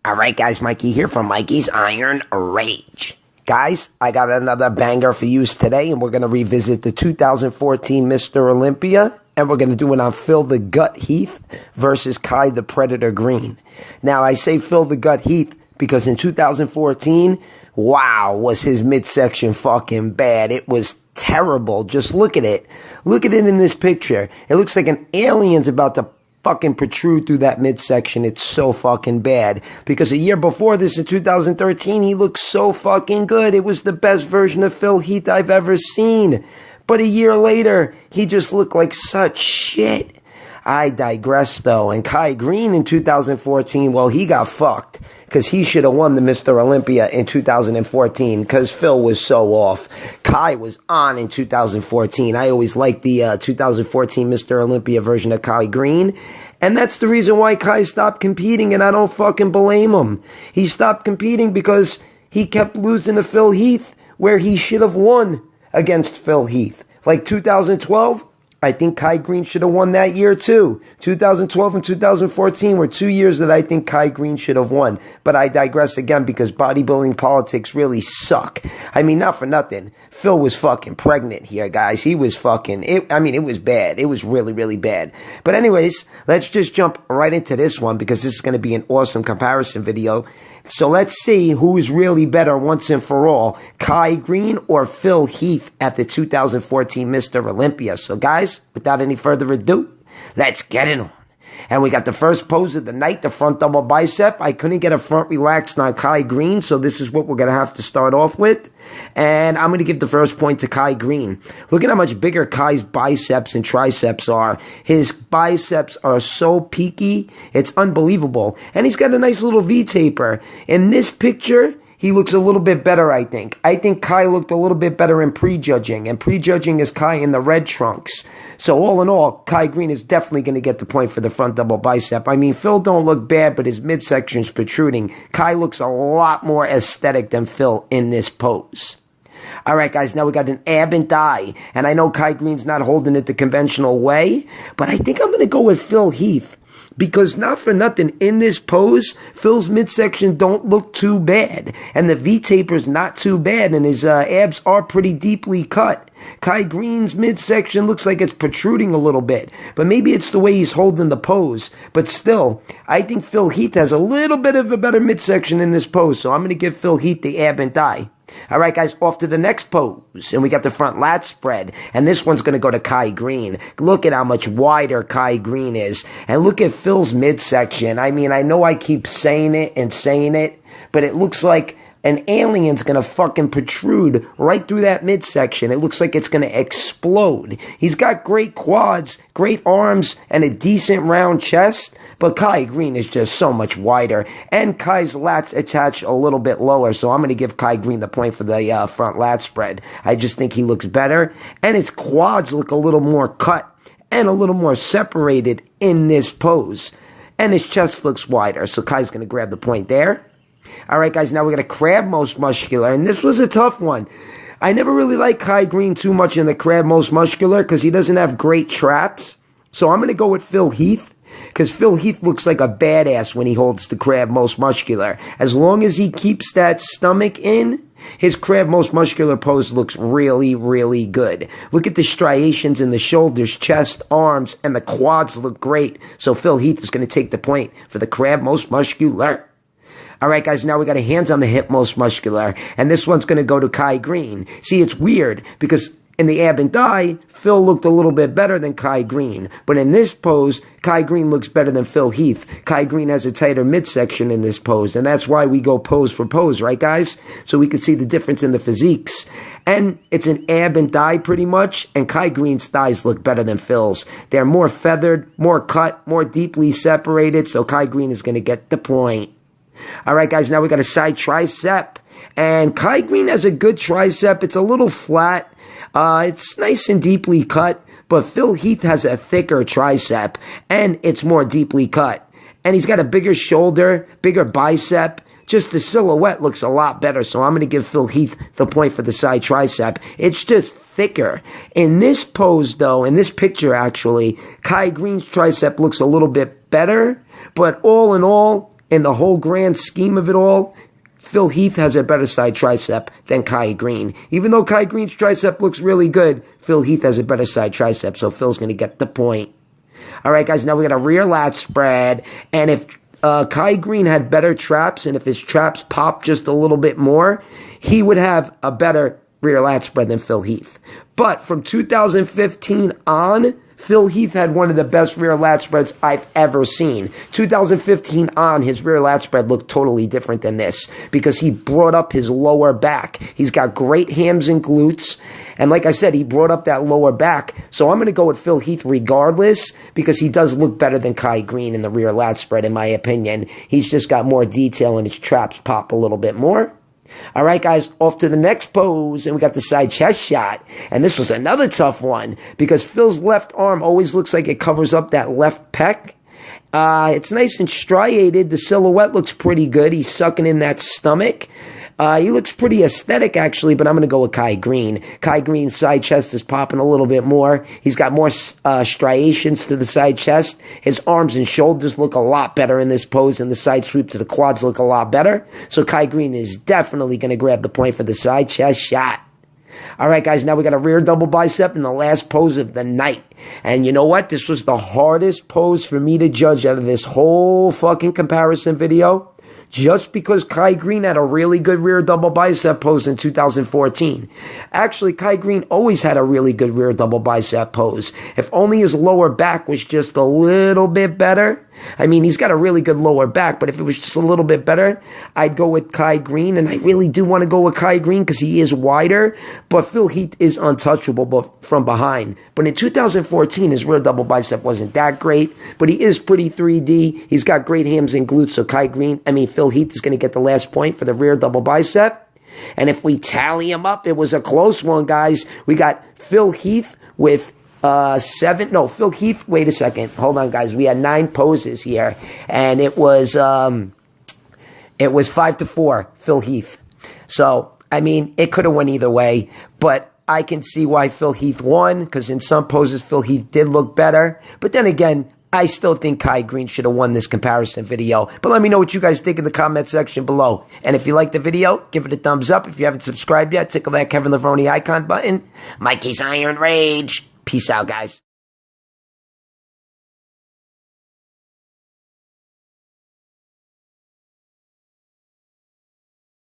Alright guys, Mikey here from Mikey's Iron Rage. Guys, I got another banger for you today, and we're going to revisit the 2014 Mr. Olympia, and we're going to do it on Phil the Gut Heath versus Kai the Predator Greene. Now, I say Phil the Gut Heath because in 2014, wow, was his midsection fucking bad. It was terrible. Just look at it. Look at it in this picture. It looks like an alien's about to fucking protrude through that midsection. It's so fucking bad. Because a year before this, in 2013, he looked so fucking good. It was the best version of Phil Heath I've ever seen. But a year later, he just looked like such shit. I digress, though. And Kai Greene in 2014, well, he got fucked. Because he should have won the Mr. Olympia in 2014. Because Phil was so off. Kai was on in 2014. I always liked the 2014 Mr. Olympia version of Kai Greene. And that's the reason why Kai stopped competing. And I don't fucking blame him. He stopped competing because he kept losing to Phil Heath, where he should have won against Phil Heath. Like 2012, I think Kai Greene should have won that year too. 2012 and 2014 were 2 years that I think Kai Greene should have won. But I digress again because bodybuilding politics really suck. I mean, not for nothing. Phil was fucking pregnant here, guys. He was fucking, it was bad. It was really, really bad. But anyways, let's just jump right into this one because this is going to be an awesome comparison video. So let's see who is really better once and for all, Kai Greene or Phil Heath at the 2014 Mr. Olympia. So guys, without any further ado, let's get it on. And we got the first pose of the night, the front double bicep. I couldn't get a front relaxed on Kai Greene, so this is what we're going to have to start off with. And I'm going to give the first point to Kai Greene. Look at how much bigger Kai's biceps and triceps are. His biceps are so peaky, it's unbelievable. And he's got a nice little V-taper. In this picture, he looks a little bit better, I think. I think Kai looked a little bit better in prejudging. And prejudging is Kai in the red trunks. So all in all, Kai Greene is definitely going to get the point for the front double bicep. I mean, Phil don't look bad, but his midsection's protruding. Kai looks a lot more aesthetic than Phil in this pose. All right, guys, now we got an ab and thigh. And I know Kai Greene's not holding it the conventional way, but I think I'm going to go with Phil Heath. Because not for nothing, in this pose, Phil's midsection don't look too bad. And the V-taper's not too bad, and his abs are pretty deeply cut. Kai Greene's midsection looks like it's protruding a little bit. But maybe it's the way he's holding the pose. But still, I think Phil Heath has a little bit of a better midsection in this pose. So I'm going to give Phil Heath the ab and thigh. All right, guys, off to the next pose. And we got the front lat spread. And this one's going to go to Kai Greene. Look at how much wider Kai Greene is. And look at Phil's midsection. I mean, I know I keep saying it, but it looks like an alien's going to fucking protrude right through that midsection. It looks like it's going to explode. He's got great quads, great arms, and a decent round chest, but Kai Greene is just so much wider. And Kai's lats attach a little bit lower, so I'm going to give Kai Greene the point for the front lat spread. I just think he looks better, and his quads look a little more cut and a little more separated in this pose. And his chest looks wider, so Kai's going to grab the point there. All right, guys, now we're going to crab most muscular, and this was a tough one. I never really liked Kai Greene too much in the crab most muscular because he doesn't have great traps. So I'm going to go with Phil Heath because Phil Heath looks like a badass when he holds the crab most muscular. As long as he keeps that stomach in, his crab most muscular pose looks really, really good. Look at the striations in the shoulders, chest, arms, and the quads look great. So Phil Heath is going to take the point for the crab most muscular. All right, guys, now we got a hands on the hip most muscular, and this one's going to go to Kai Greene. See, it's weird because in the ab and thigh, Phil looked a little bit better than Kai Greene. But in this pose, Kai Greene looks better than Phil Heath. Kai Greene has a tighter midsection in this pose, and that's why we go pose for pose, right, guys? So we can see the difference in the physiques. And it's an ab and thigh pretty much, and Kai Greene's thighs look better than Phil's. They're more feathered, more cut, more deeply separated, so Kai Greene is going to get the point. All right, guys, now we got a side tricep. And Kai Greene has a good tricep. It's a little flat. It's nice and deeply cut. But Phil Heath has a thicker tricep. And it's more deeply cut. And he's got a bigger shoulder, bigger bicep. Just the silhouette looks a lot better. So I'm going to give Phil Heath the point for the side tricep. It's just thicker. In this pose, though, in this picture, actually, Kai Greene's tricep looks a little bit better. But all in all, in the whole grand scheme of it all, Phil Heath has a better side tricep than Kai Greene. Even though Kai Greene's tricep looks really good, Phil Heath has a better side tricep, so Phil's going to get the point. All right, guys, now we got a rear lat spread, and if Kai Greene had better traps, and if his traps popped just a little bit more, he would have a better rear lat spread than Phil Heath. But from 2015 on, Phil Heath had one of the best rear lat spreads I've ever seen. 2015 on, his rear lat spread looked totally different than this because he brought up his lower back. He's got great hams and glutes. And like I said, he brought up that lower back. So I'm going to go with Phil Heath regardless because he does look better than Kai Greene in the rear lat spread, in my opinion. He's just got more detail and his traps pop a little bit more. All right, guys, off to the next pose, and we got the side chest shot. And this was another tough one because Phil's left arm always looks like it covers up that left pec. It's nice and striated. The silhouette looks pretty good. He's sucking in that stomach. He looks pretty aesthetic, actually, but I'm going to go with Kai Greene. Kai Greene's side chest is popping a little bit more. He's got more striations to the side chest. His arms and shoulders look a lot better in this pose, and the side sweep to the quads look a lot better. So Kai Greene is definitely going to grab the point for the side chest shot. All right, guys, now we got a rear double bicep in the last pose of the night. And you know what? This was the hardest pose for me to judge out of this whole fucking comparison video. Just because Kai Greene had a really good rear double bicep pose in 2014. Actually, Kai Greene always had a really good rear double bicep pose. If only his lower back was just a little bit better. I mean, he's got a really good lower back, but if it was just a little bit better, I'd go with Kai Greene. And I really do want to go with Kai Greene because he is wider, but Phil Heath is untouchable from behind. But in 2014, his rear double bicep wasn't that great, but he is pretty 3D. He's got great hams and glutes, so Phil Heath is going to get the last point for the rear double bicep. And if we tally them up, it was a close one, guys. We got Phil Heath with Phil Heath, wait a second. Hold on, guys. We had 9 poses here, and it was 5-4, Phil Heath. So, I mean, it could have went either way, but I can see why Phil Heath won, because in some poses, Phil Heath did look better. But then again, I still think Kai Greene should have won this comparison video. But let me know what you guys think in the comment section below. And if you like the video, give it a thumbs up. If you haven't subscribed yet, tickle that Kevin Levrone icon button. Mikey's Iron Rage. Peace out, guys.